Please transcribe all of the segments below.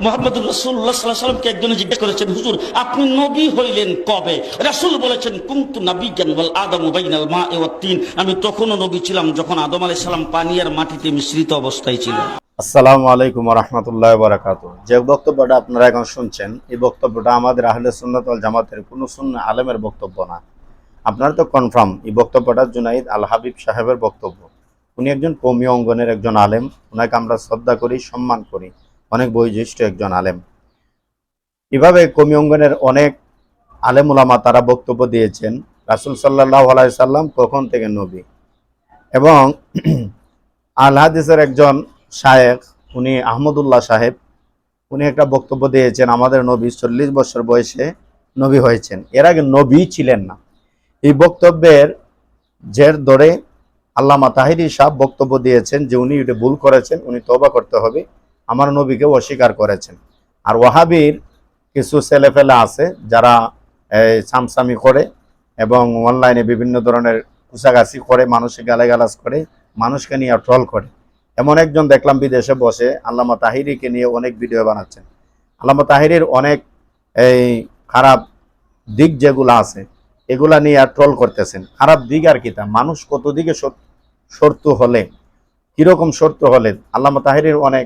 মুহাম্মদুর রাসূলুল্লাহ সাল্লাল্লাহু আলাইহি ওয়াসাল্লামকে একজন জিজ্ঞেস করেছেন, হুজুর আপনি নবী হইলেন কবে? রাসূল বলেছেন, কুনতু নাবিয়্যান ওয়াল আদামু বাইনাল মা'i ওয়াত তিন। আমি তখনও নবী ছিলাম যখন আদম আলাইহিস সালাম পানি আর মাটিতে মিশ্রিত অবস্থায় ছিল। আসসালামু আলাইকুম ওয়া রাহমাতুল্লাহি ওয়া বারাকাতুহু। যে বক্তব্যটা আপনারা এখন শুনছেন, এই বক্তব্যটা আমাদের আহলে সুন্নাত ওয়াল জামাতের কোনো সুন্নাহ আলেমের বক্তব্য না। আপনারা তো কনফার্ম এই বক্তব্যটা জুনাইদ আল হাবিব সাহেবের বক্তব্য। উনি একজন কওমি অঙ্গনের একজন আলেম, ওনাকে আমরা শ্রদ্ধা করি, সম্মান করি, অনেক বয়োজ্যেষ্ঠ একজন আলেম। এভাবে কওমি অঙ্গনের অনেক আলেম ওলামা তারা বক্তব্য দিয়েছেন রাসূল সাল্লাল্লাহু আলাইহি সাল্লাম কখন থেকে নবী, এবং আল হাদিসের একজন শায়েখ, উনি আহমদুল্লাহ সাহেব, উনি একটা বক্তব্য দিয়েছেন আমাদের নবী 40 বছর বয়সে নবী হয়েছেন, এর আগে নবী ছিলেন না। এই বক্তব্যের জের ধরে আল্লামা তাহিরি সাহেব বক্তব্য দিয়েছেন যে উনি এটা ভুল করেছেন, উনি তওবা করতে হবে, আমার নবীকে অস্বীকার করেছেন। আর ওয়াহাবির কিছু ছেলেফেলে আছে যারা সামসামি করে এবং অনলাইনে বিভিন্ন ধরনের কুচাগাছি করে, মানুষকে গালাগালাজ করে, মানুষকে নিয়ে ট্রল করে। এমন একজন দেখলাম বিদেশে বসে আল্লামা তাহিরিকে নিয়ে অনেক ভিডিও বানাচ্ছেন। আল্লামা তাহিরির অনেক এই খারাপ দিক যেগুলো আছে এগুলা নিয়ে আর ট্রল করতেছেন। খারাপ দিক আর কি, তা মানুষ কত দিকে শর্তু হলে, কিরকম শর্তু হলে আল্লামা তাহিরির অনেক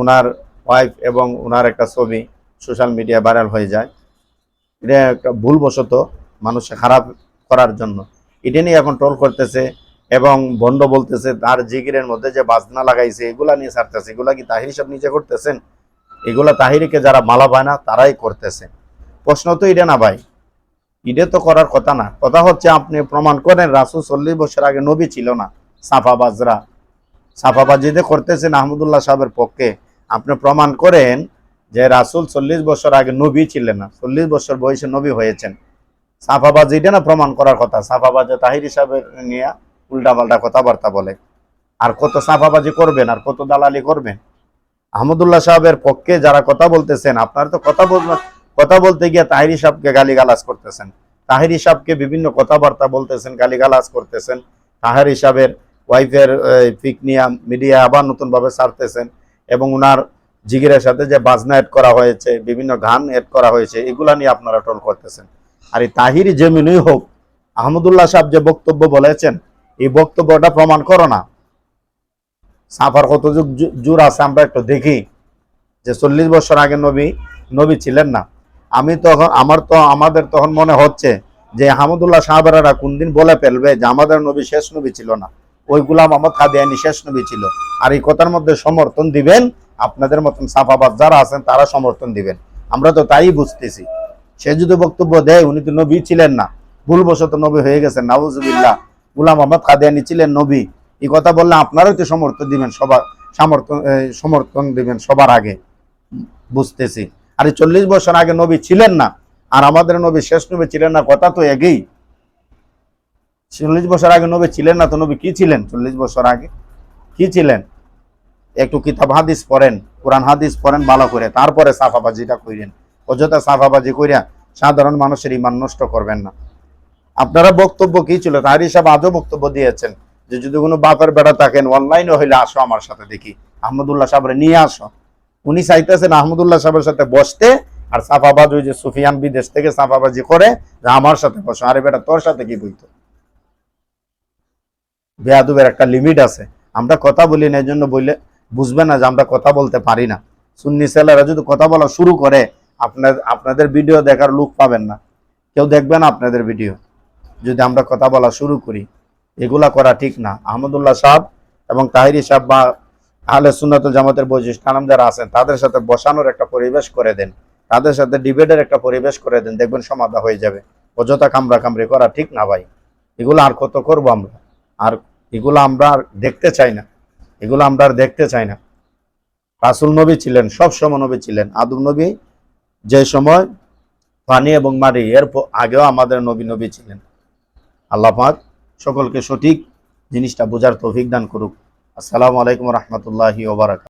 ওনার ওয়াইফ এবং ওনার একটা ছবি সোশ্যাল মিডিয়া ভাইরাল হয়ে যায়। এটা একটা ভুলবশত মানুষকে খারাপ করার জন্য এটা নিয়ে এখন ট্রল করতেছে এবং বন্ড বলতেছে। তার জিকিরের মধ্যে যে বাজনা লাগাইছে এগুলা নিয়ে ছাড়তেছে। এগুলা কি তাহিরি সব নিজে করতেছেন? এগুলা তাহিরিকে যারা মালা পায় না তারাই করতেছে। প্রশ্ন তো এটা না ভাই, এটা তো করার কথা না। কথা হচ্ছে আপনি প্রমাণ করেন রাসূল 40 বছর আগে নবী ছিল না। সাফাবাজিতে করতেছেন আহমদুল্লাহ সাহেবের পক্ষে। আপনি প্রমাণ করেন যে রাসূল 40 বছর আগে নবী ছিলেন না, 40 বছর বয়সে নবী হয়েছেন। সাফাবাজি এটা না প্রমাণ করার কথা। সাফাবাজি তাহিরি সাহেবের নিয়ে উল্টাপাল্টা কথাবার্তা বলে। আর কত সাফাবাজি করবেন আর কত দালালি করবেন? আহমদুল্লাহ সাহেবের পক্ষে যারা কথা বলতেছেন, আপনারা তো কথা বলতে গিয়ে তাহিরি সাহেবকে গালিগালাজ করতেছেন, তাহিরি সাহেবকে বিভিন্ন কথাবার্তা বলতেছেন, গালিগালাজ করতেছেন। তাহিরি সাহেবের ওয়াইফের পিক নিয়ে মিডিয়া আবার নতুন ভাবে ছাড়তেছেন এবং উনার জিগিরের সাথে যে বাজনা এড করা হয়েছে, বিভিন্ন গান এড করা হয়েছে, এগুলা নিয়ে আপনারা ট্রল করতেছেন। আর এই তাহিরি যেমনই হোক, আহমদুল্লাহ সাহেব যে বক্তব্য বলেছেন এই বক্তব্যটা প্রমাণ করো না। সাফার কত জোর আছে আমরা একটু দেখি, যে 40 বছর আগে নবী ছিলেন না। আমাদের তখন মনে হচ্ছে যে আহমদুল্লাহ সাহাবারা কোন দিন বলে ফেলবে যে আমাদের নবী শেষ নবী ছিল না, ওই গোলাম মোহাম্মদ কাদিয়ানী শেষ নবী ছিল। আর এই কথার মধ্যে সমর্থন দিবেন আপনাদের মতন সাফাবাদ যারা আছেন, তারা সমর্থন দিবেন। আমরা তো তাই বুঝতেছি। সে যদি বক্তব্য দেয় উনি তো নবী ছিলেন না, ভুলবশত নবী হয়ে গেছেন, নাউজুবিল্লাহ, গোলাম মোহাম্মদ কাদিয়ানী ছিলেন নবী, এই কথা বললে আপনারাই তো সমর্থন দিবেন সবার আগে, বুঝতেছি। আর 40 বছর আগে নবী ছিলেন না আর আমাদের নবী শেষ নবী ছিলেন না, কথা তো একই। 40 বছর আগে নবী ছিলেন না তো নবী কি ছিলেন? 40 বছর আগে কি ছিলেন? একটু কিতাব হাদিস পড়েন, কোরআন হাদিস পড়েন ভালো করে, তারপরে সাফাবাজিটা কইরেন। অযথা সাফাবাজি কইরা সাধারণ মানুষের ঈমান নষ্ট করবেন না। আপনারা বক্তব্য কি ছিল? তাহিরি সাহেব আজও বক্তব্য দিয়েছেন যে যদি কোনো বাপের বেটা থাকেন অনলাইনে হইলে আসো আমার সাথে, দেখি আহমদুল্লাহ সাহেবরে নিয়ে আসো। উনি চাইতেছেন আহমদুল্লাহ সাহেবের সাথে বসতে, আর সাফাবাজ ওই যে সুফিয়ান বিদেশ থেকে সাফাবাজি করে যে আমার সাথে বসো। আরে বেটা তোর সাথে কি বইতো? বেয়াদবের একটা লিমিট আছে। আমরা কথা বলি না, এই জন্য বললে বুঝবে না যে আমরা কথা বলতে পারি না। সুন্নি ছেলেরা যদি কথা বলা শুরু করে আপনাদের ভিডিও দেখার লোক পাবেন না, কেউ দেখবে না আপনাদের ভিডিও যদি আমরা কথা বলা শুরু করি। এগুলা করা ঠিক না। আহমদুল্লাহ সাহেব এবং তাহিরি সাহেব বা আহলে সুন্নাত ওয়াল জামাতের বয়োজ্যেষ্ঠ আলেম যারা আছেন তাদের সাথে বসানোর একটা পরিবেশ করে দেন, তাদের সাথে ডিবেটের একটা পরিবেশ করে দেন, দেখবেন সমাধা হয়ে যাবে। অযথা কামড়াকামড়ি করা ঠিক না ভাই। এগুলো আর কত করবো আমরা? আর এগুলো আমরা আর দেখতে চাই না, এগুলো আমরা আর দেখতে চাই না। রাসূল নবী ছিলেন, সব সময় নবী ছিলেন। আদম নবী যে সময় পানি এবং মাটি, এর আগেও আমাদের নবী ছিলেন। আল্লাহ পাক সকলকে সঠিক জিনিসটা বোঝার তৌফিক দান করুক। আসসালামু আলাইকুম ওয়া রাহমাতুল্লাহি ওয়া বারাকাতুহু।